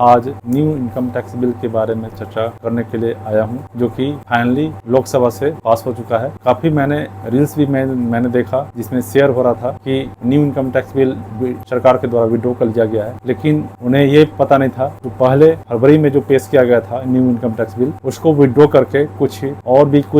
आज new income tax bill के बारे में चर्चा करने के लिए आया हूं, जो कि फाइनली लोकसभा से पास हो चुका है। काफी मैंने रील्स भी मैंने देखा जिसमें शेयर हो रहा था कि न्यू इनकम टैक्स बिल सरकार के द्वारा विड्रॉ कर लिया गया है, लेकिन उन्हें ये पता नहीं था तो पहले फरवरी में जो पेश किया गया था न्यू इनकम टैक्स बिल, उसको विड्रॉ करके कुछ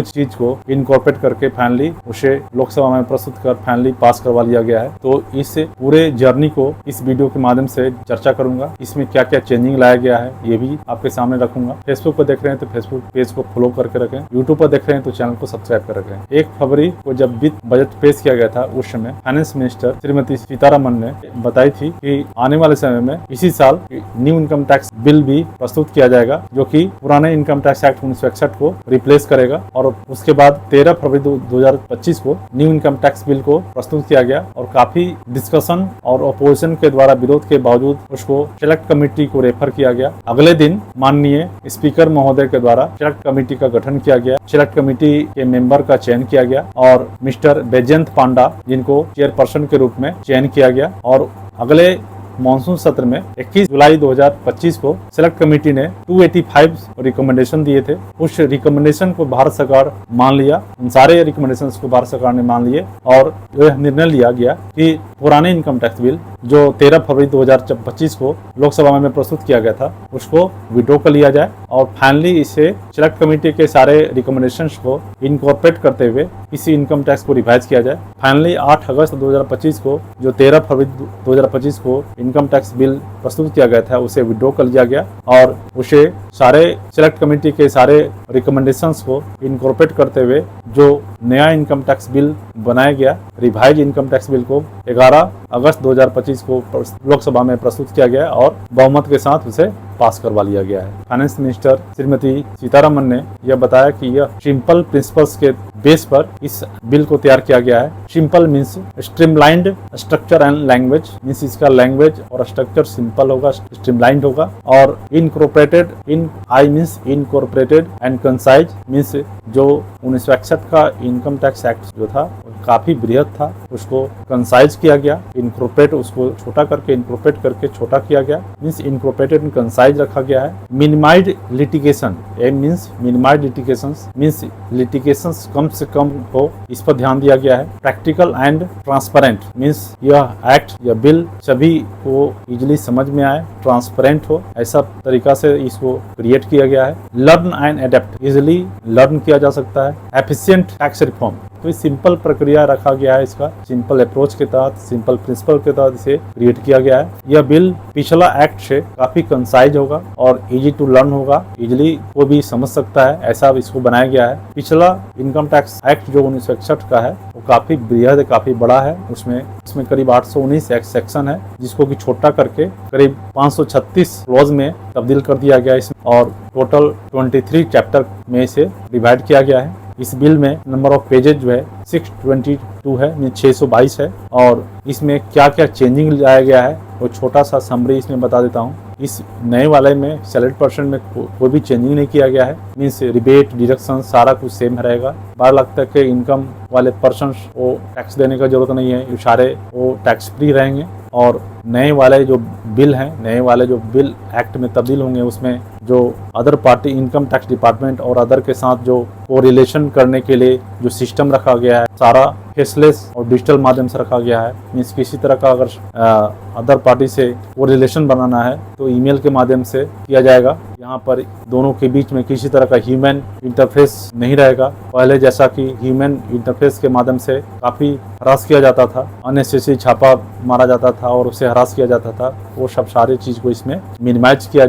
चीज को इनकॉर्पोरेट करके फाइनली उसे लोकसभा में प्रस्तुत कर फाइनली पास करवा लिया गया है। तो इस पूरे जर्नी को इस वीडियो के माध्यम से चर्चा करूंगा। इसमें क्या क्या चेंजिंग लाया गया है ये भी आपके सामने रखूंगा। फेसबुक पर देख रहे हैं तो फेसबुक पेज को फॉलो करके रखें, यूट्यूब पर देख रहे हैं तो चैनल को सब्सक्राइब कर रखें। 1 फरवरी को जब वित्त बजट पेश किया गया था उस समय फाइनेंस मिनिस्टर श्रीमती सीतारमन ने बताई थी कि आने वाले समय में इसी साल न्यू इनकम टैक्स बिल भी प्रस्तुत किया जाएगा, जो कि पुराने इनकम टैक्स एक्ट 1961 को रिप्लेस करेगा। और उसके बाद 13 फरवरी 2025 को न्यू इनकम टैक्स बिल को प्रस्तुत किया गया और काफी डिस्कशन और अपोजिशन के द्वारा विरोध के बावजूद उसको सिलेक्ट कमेटी को रेफर किया गया। अगले दिन माननीय स्पीकर महोदय के द्वारा सिलेक्ट कमेटी का गठन किया गया। सिलेक्ट कमेटी के मेंबर का चयन किया गया और मिस्टर बैजयंत पांडा जिनको चेयरपर्सन के रूप में चयन किया गया। और अगले मॉनसून सत्र में 21 जुलाई 2025 को सिलेक्ट कमेटी ने 285 रिकमेंडेशन दिए थे। उस रिकमेंडेशन को भारत सरकार मान लिया, उन सारे रिकमेंडेशन को भारत सरकार ने मान लिए और यह निर्णय लिया गया कि पुराने इनकम टैक्स बिल जो 13 फरवरी 2025 को लोकसभा में प्रस्तुत किया गया था उसको विड्रॉ कर लिया जाए और फाइनली इसे सिलेक्ट कमेटी के सारे रिकमेंडेशंस को इनकॉर्पोरेट करते हुए इसी इनकम टैक्स को रिवाइज किया जाए। फाइनली 8 अगस्त 2025 को जो 13 फरवरी 2025 को इनकम टैक्स बिल प्रस्तुत किया गया था उसे विड्रॉ कर लिया गया और उसे सारे सिलेक्ट कमेटी के सारे रिकमेंडेशंस को इनकॉर्पोरेट करते हुए जो नया इनकम टैक्स बिल बनाया गया, रिवाइज इनकम टैक्स बिल को 11 अगस्त 2025 को लोकसभा में प्रस्तुत किया गया और बहुमत के साथ उसे पास करवा लिया गया है। फाइनेंस मिनिस्टर श्रीमती सीतारमन ने यह बताया कि यह सिंपल प्रिंसिपल्स के बेस पर इस बिल को तैयार किया गया है। Simple means streamlined structure and language, means इसका लैंग्वेज और स्ट्रक्चर सिंपल होगा, स्ट्रीमलाइंड होगा। और incorporated, in I means incorporated and concise means जो 1961 का इनकम टैक्स एक्ट जो था काफी बृहद था, उसको कंसाइज किया गया। इनकॉर्पोरेट उसको छोटा करके इनकॉर्पोरेट करके छोटा किया गया, मीन्स इनकॉर्पोरेटेड एंड कंसाइज रखा गया है। Minimised litigation, M means minimised litigations, means litigations कम से कम हो, इस पर ध्यान दिया गया है। प्रैक्टिकल एंड ट्रांसपेरेंट मीन्स यह एक्ट या बिल सभी को इजिली समझ में आए, ट्रांसपेरेंट हो, ऐसा तरीका से इसको क्रिएट किया गया है। Learn and adapt, easily learn किया जा सकता है। एफिशिएंट टैक्स रिफॉर्म, तो सिंपल प्रक्रिया रखा गया है, इसका सिंपल अप्रोच के तहत, सिंपल प्रिंसिपल के तहत इसे क्रिएट किया गया है। यह बिल पिछला एक्ट से काफी कंसाइज होगा और इजी टू लर्न होगा, इजिली को भी समझ सकता है, ऐसा इसको बनाया गया है। पिछला इनकम टैक्स एक्ट जो 1961 का है वो काफी बृहद है, काफी बड़ा है। उसमें करीब 819 सेक्शन है जिसको कि छोटा करके करीब 536 क्लॉज में तब्दील कर दिया गया इसमें और टोटल 23 चैप्टर में इसे डिवाइड किया गया है। इस बिल में नंबर ऑफ पेजेज जो है 622 है, 622 है। और इसमें क्या क्या चेंजिंग लाया गया है वो छोटा सा समरी इसमें बता देता हूँ। इस नए वाले में सैलरी पर्सन में कोई भी चेंजिंग नहीं किया गया है, मीन्स रिबेट डिडक्शन सारा कुछ सेम रहेगा। 12 लाख तक के इनकम वाले पर्सन को टैक्स देने का जरूरत नहीं है, ये सारे वो टैक्स फ्री रहेंगे। और नए वाले जो बिल हैं, नए वाले जो बिल एक्ट में तब्दील होंगे उसमें जो other party income tax department और अदर के साथ जो कोरिलेशन करने के लिए जो सिस्टम रखा गया है सारा फेसलेस और डिजिटल माध्यम से रखा गया है। मीन्स किसी तरह का अगर अदर पार्टी से कोरिलेशन बनाना है तो ईमेल के माध्यम से किया जाएगा। यहाँ पर दोनों के बीच में किसी तरह का ह्यूमन इंटरफेस नहीं रहेगा। पहले जैसा कि ह्यूमन इंटरफेस के माध्यम से काफ़ी हरास किया जाता था, अननेसेसरी छापा मारा जाता था और उसे हरास किया जाता था, वो सब सारी चीज़ को इसमें मिनिमाइज किया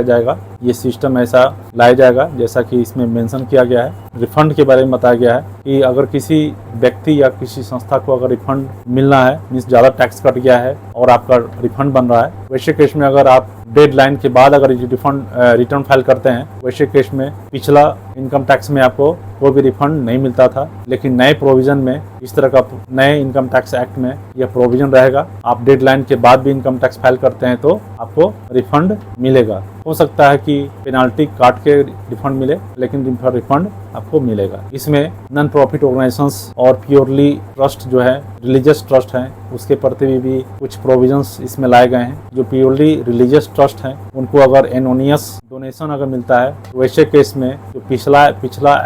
जाएगा। ये सिस्टम ऐसा लाया जाएगा जैसा कि इसमें मेंशन किया गया है। रिफंड के बारे में बताया गया है कि अगर किसी व्यक्ति या किसी संस्था को अगर रिफंड मिलना है, मीन्स ज़्यादा टैक्स कट गया है और आपका रिफंड बन रहा है, वैसे केस में अगर आप डेडलाइन के बाद अगर रिफंड रिटर्न फाइल करते हैं, वैसे केस में पिछला इनकम टैक्स में आपको कोई भी रिफंड नहीं मिलता था। लेकिन नए प्रोविजन में इस तरह का नए इनकम टैक्स एक्ट में यह प्रोविजन रहेगा। आप डेडलाइन के बाद भी इनकम टैक्स फाइल करते हैं तो आपको रिफंड मिलेगा। हो सकता है कि पेनाल्टी काट के रिफंड मिले, लेकिन रिफंड आपको मिलेगा। इसमें नॉन प्रॉफिट ऑर्गेनाइजेशंस और प्योरली ट्रस्ट जो है, रिलीजियस ट्रस्ट हैं, उसके प्रति भी कुछ प्रोविजंस इसमें लाए गए हैं। जो प्योरली रिलीजियस ट्रस्ट हैं उनको अगर एनोनियस डोनेशन अगर मिलता है तो वैसे केस में जो पिछला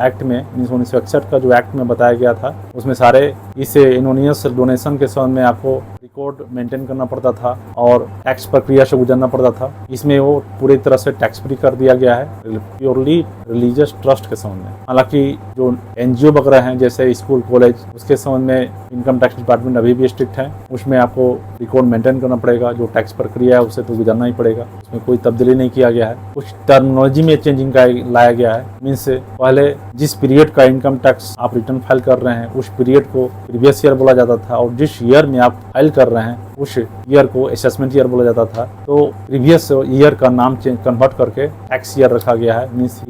एक्ट में 1961 का जो एक्ट में बताया गया था उसमें सारे इस एनोनियस डोनेशन के संबंध में आपको रिकॉर्ड मेंटेन करना पड़ता था और टैक्स प्रक्रिया से गुजरना पड़ता था। इसमें वो पूरी तरह से टैक्स फ्री कर दिया गया है प्योरली रिलीजियस ट्रस्ट के संबंध में। हालांकि जो एनजीओ वगैरह हैं जैसे स्कूल कॉलेज उसके संबंध में इनकम टैक्स डिपार्टमेंट अभी भी स्ट्रिक्ट है। उसमें आपको रिकॉर्ड मेंटेन करना पड़ेगा, जो टैक्स प्रक्रिया है उससे तो गुजरना ही पड़ेगा, उसमें कोई तब्दीली नहीं किया गया है। कुछ टर्मिनोलॉजी में चेंजिंग का लाया गया है। मीन्स पहले जिस पीरियड का इनकम टैक्स आप रिटर्न फाइल कर रहे हैं उस पीरियड को प्रीवियस ईयर बोला जाता था और जिस ईयर में आप फाइल कर रहे हैं उस ईयर को असेसमेंट ईयर बोला जाता था। तो प्रीवियस ईयर का नाम कन्वर्ट करके टैक्स ईयर रखा गया है। मीन्स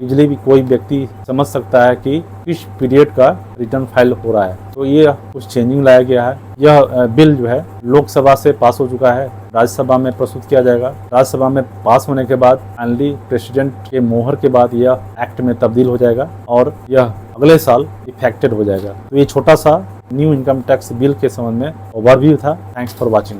इजिली भी कोई व्यक्ति समझ सकता है कि किस पीरियड का रिटर्न फाइल हो रहा है। तो ये कुछ चेंजिंग लाया गया है। यह बिल जो है लोकसभा से पास हो चुका है, राज्यसभा में प्रस्तुत किया जाएगा। राज्यसभा में पास होने के बाद फाइनली प्रेसिडेंट के मोहर के बाद यह एक्ट में तब्दील हो जाएगा और यह अगले साल इफेक्टेड हो जाएगा। तो ये छोटा सा न्यू इनकम टैक्स बिल के संबंध में ओवरव्यू था। Thanks for watching.